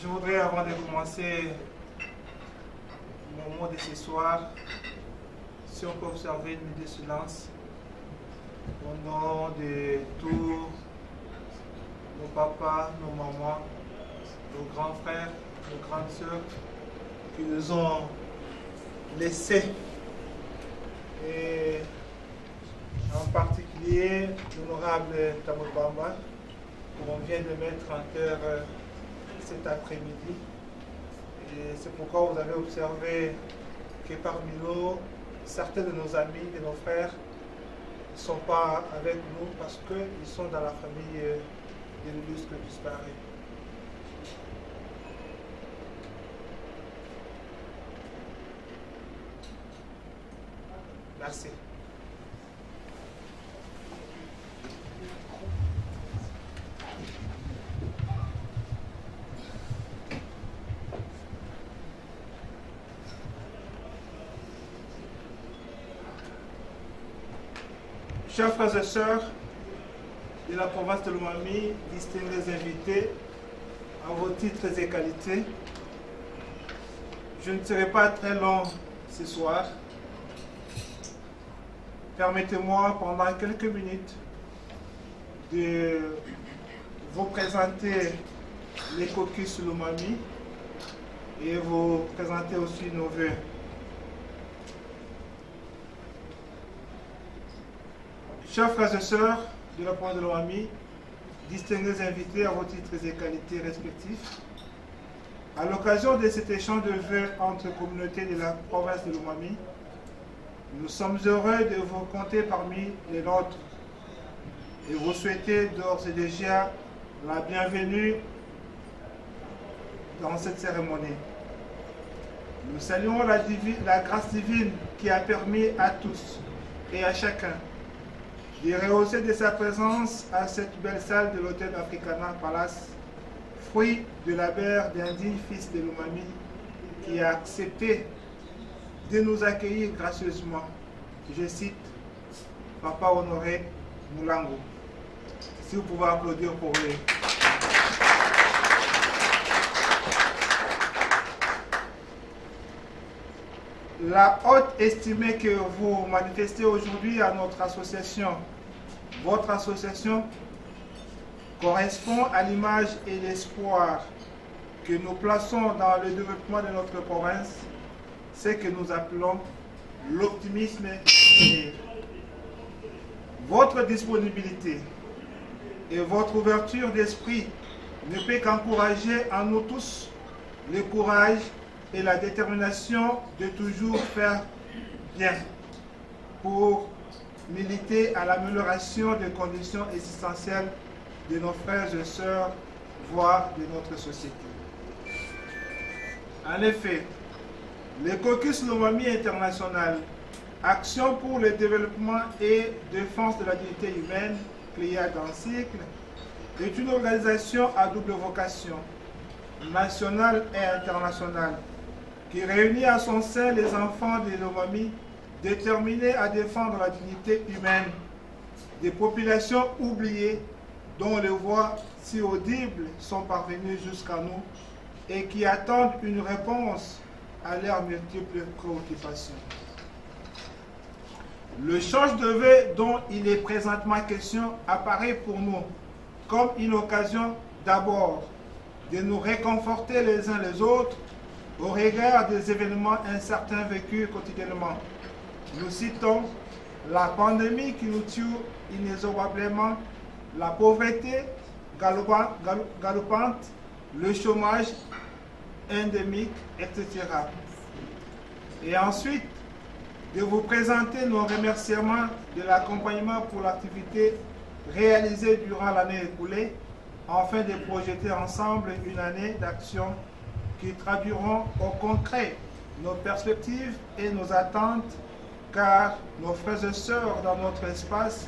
Je voudrais, avant de commencer mon mot de ce soir, si on peut observer une minute de silence, au nom de tous nos papas, nos mamans, nos grands frères, nos grandes sœurs qui nous ont laissés. Et en particulier l'honorable Tamou Bamba, qu'on vient de mettre en terre cet après-midi. Et c'est pourquoi vous avez observé que parmi nous, certains de nos amis, de nos frères, ne sont pas avec nous parce qu'ils sont dans la famille de l'illustre disparu. Merci. Chers frères et sœurs de la province de Lomami, distingués invités, à vos titres et qualités, je ne serai pas très long ce soir. Permettez-moi pendant quelques minutes de vous présenter les caucus Lomami et vous présenter aussi nos vœux. Chers frères et sœurs de la province de Lomami, distingués invités à vos titres et qualités respectifs, à l'occasion de cet échange de vœux entre communautés de la province de Lomami, nous sommes heureux de vous compter parmi les nôtres et vous souhaiter d'ores et déjà la bienvenue dans cette cérémonie. Nous saluons la grâce divine qui a permis à tous et à chacun de rehausser de sa présence à cette belle salle de l'hôtel Africana Palace, fruit de la mère d'un digne fils de Lomami qui a accepté de nous accueillir gracieusement. Je cite Papa Honoré Moulango. Si vous pouvez applaudir pour lui. La haute estimée que vous manifestez aujourd'hui à notre association, votre association, correspond à l'image et l'espoir que nous plaçons dans le développement de notre province, ce que nous appelons l'optimisme. Votre disponibilité et votre ouverture d'esprit ne peut qu'encourager en nous tous le courage et la détermination de toujours faire bien pour militer à l'amélioration des conditions existentielles de nos frères et sœurs, voire de notre société. En effet, le caucus Lomami International, Action pour le développement et défense de la dignité humaine, Pléiade en cycle, est une organisation à double vocation, nationale et internationale, qui réunit à son sein les enfants de Lomami déterminés à défendre la dignité humaine des populations oubliées dont les voix si audibles sont parvenues jusqu'à nous et qui attendent une réponse à leurs multiples préoccupations. Le change de vœux dont il est présentement question apparaît pour nous comme une occasion d'abord de nous réconforter les uns les autres au regard des événements incertains vécus quotidiennement. Nous citons la pandémie qui nous tue inexorablement, la pauvreté galopante, le chômage endémique, etc. Et ensuite, de vous présenter nos remerciements de l'accompagnement pour l'activité réalisée durant l'année écoulée, afin de projeter ensemble une année d'action qui traduiront au concret nos perspectives et nos attentes, car nos frères et sœurs dans notre espace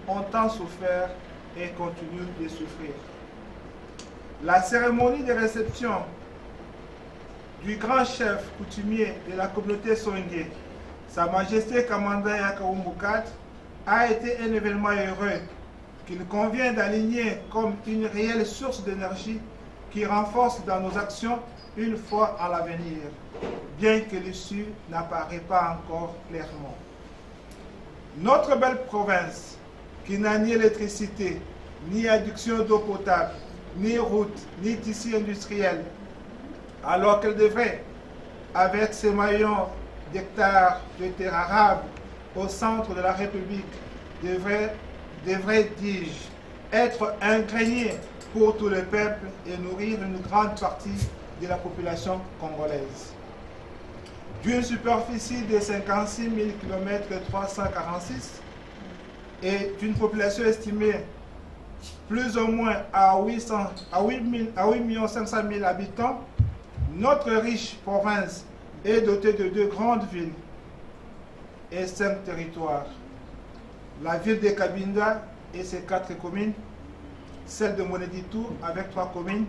ont tant souffert et continuent de souffrir. La cérémonie de réception du grand chef coutumier de la communauté Songé, Sa Majesté Kamanda Yakaumbu IV, a été un événement heureux qu'il convient d'aligner comme une réelle source d'énergie qui renforce dans nos actions une foi en l'avenir, bien que l'issue n'apparaît pas encore clairement. Notre belle province, qui n'a ni électricité, ni adduction d'eau potable, ni route, ni tissu industriel, alors qu'elle devrait, avec ses millions d'hectares de terres arables au centre de la République, devrait, dis-je, être un grenier pour tout le peuple et nourrir une grande partie de la population congolaise. D'une superficie de 56 000 km 346 et d'une population estimée plus ou moins à 8 500 000 habitants, notre riche province est dotée de 2 grandes villes et 5 territoires. La ville de Cabinda et ses 4 communes, celle de Moneditu avec 3 communes,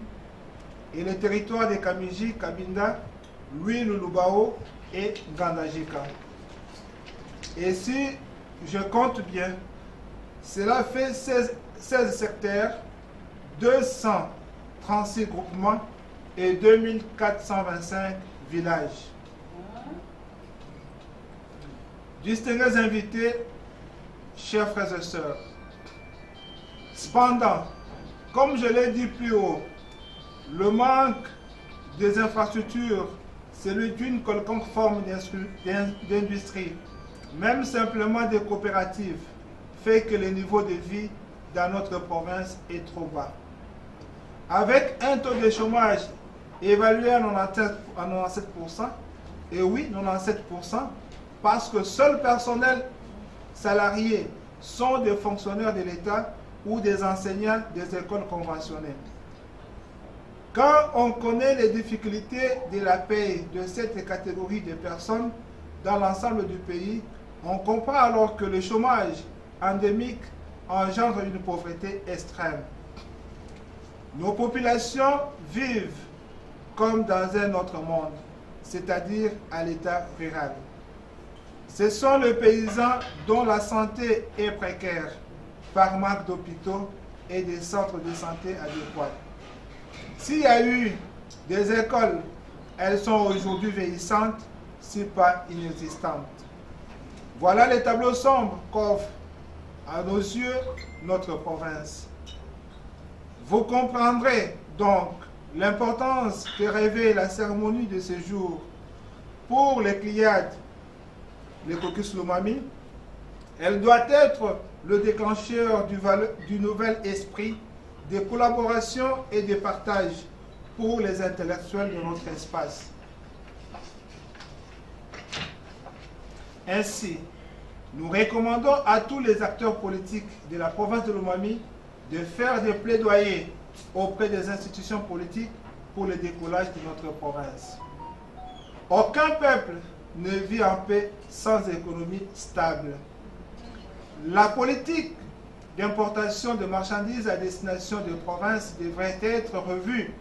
et le territoire de Kamiji, Cabinda, Louis Lulubao et Gandajika. Et si je compte bien, cela fait 16 secteurs, 236 groupements et 2425 villages. Distingués invités, chers frères et sœurs, cependant, comme je l'ai dit plus haut, le manque des infrastructures, celui d'une quelconque forme d'industrie, même simplement des coopératives, fait que le niveau de vie dans notre province est trop bas. Avec un taux de chômage évalué à 97%, et oui, 97%, parce que seuls personnels salariés sont des fonctionnaires de l'État ou des enseignants des écoles conventionnelles. Quand on connaît les difficultés de la paie de cette catégorie de personnes dans l'ensemble du pays, on comprend alors que le chômage endémique engendre une pauvreté extrême. Nos populations vivent comme dans un autre monde, c'est-à-dire à l'état rural. Ce sont les paysans dont la santé est précaire par manque d'hôpitaux et des centres de santé adéquats. S'il y a eu des écoles, elles sont aujourd'hui vieillissantes, si pas inexistantes. Voilà les tableaux sombres qu'offre à nos yeux notre province. Vous comprendrez donc l'importance que revêt la cérémonie de ce jour pour les Cléiades, les Caucus Lomami. Elle doit être le déclencheur du nouvel esprit de collaboration et de partage pour les intellectuels de notre espace. Ainsi, nous recommandons à tous les acteurs politiques de la province de Lomami de faire des plaidoyers auprès des institutions politiques pour le décollage de notre province. Aucun peuple ne vit en paix sans économie stable. La politique d'importation de marchandises à destination des provinces devrait être revue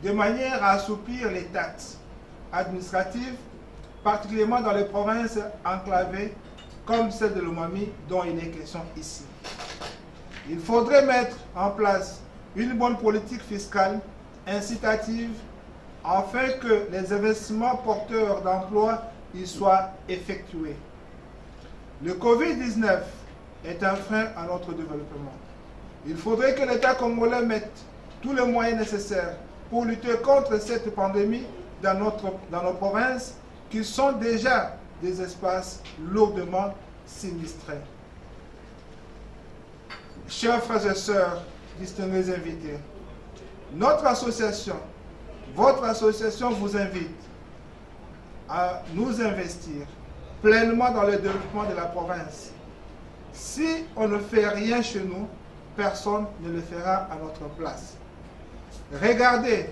de manière à assouplir les taxes administratives, particulièrement dans les provinces enclavées comme celle de Lomami dont il est question ici. Il faudrait mettre en place une bonne politique fiscale incitative afin que les investissements porteurs d'emplois y soient effectués. Le Covid-19 est un frein à notre développement. Il faudrait que l'État congolais mette tous les moyens nécessaires pour lutter contre cette pandémie dans nos provinces qui sont déjà des espaces lourdement sinistrés. Chers frères et sœurs, distingués invités, notre association, votre association vous invite à nous investir pleinement dans le développement de la province. Si on ne fait rien chez nous, personne ne le fera à notre place. Regardez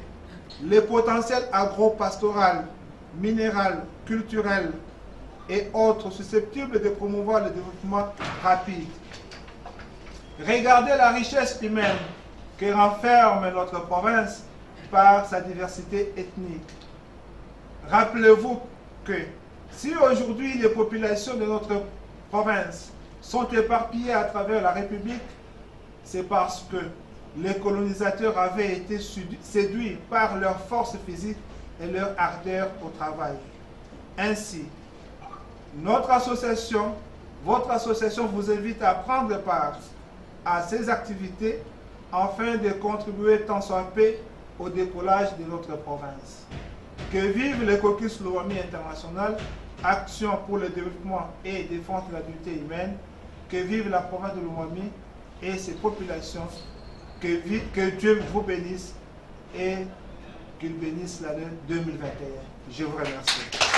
les potentiels agro-pastoral, minéral, culturel et autres susceptibles de promouvoir le développement rapide. Regardez la richesse humaine que renferme notre province par sa diversité ethnique. Rappelez-vous que si aujourd'hui les populations de notre province sont éparpillées à travers la République, c'est parce que les colonisateurs avaient été séduits par leur force physique et leur ardeur au travail. Ainsi, notre association, votre association vous invite à prendre part à ces activités afin de contribuer tant soit peu au décollage de notre province. Que vive le caucus Lomami International, action pour le développement et défense de la dignité humaine. Que vive la province de Lomami et ses populations. Que Dieu vous bénisse et qu'il bénisse l'année 2021. Je vous remercie.